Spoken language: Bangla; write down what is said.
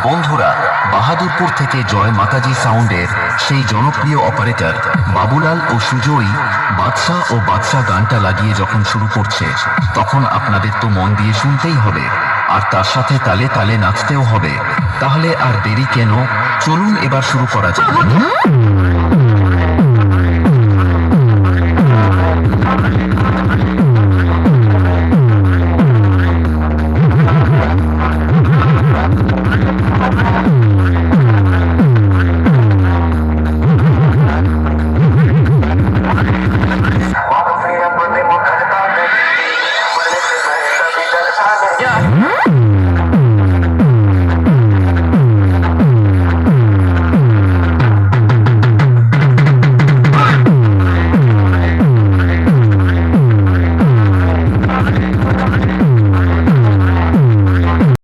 বন্ধুরা, বাহাদুরপুর থেকে জয় মাতাজি সাউন্ডের সেই জনপ্রিয় অপারেটর বাবুলাল ও সুজয়ী বাদশা ও বাদশা গানটা লাগিয়ে যখন শুরু করছে, তখন আপনাদের তো মন দিয়ে শুনতেই হবে, আর তার সাথে তালে তালে নাচতেও হবে। তাহলে আর দেরি কেন, চলুন এবার শুরু করা যাক।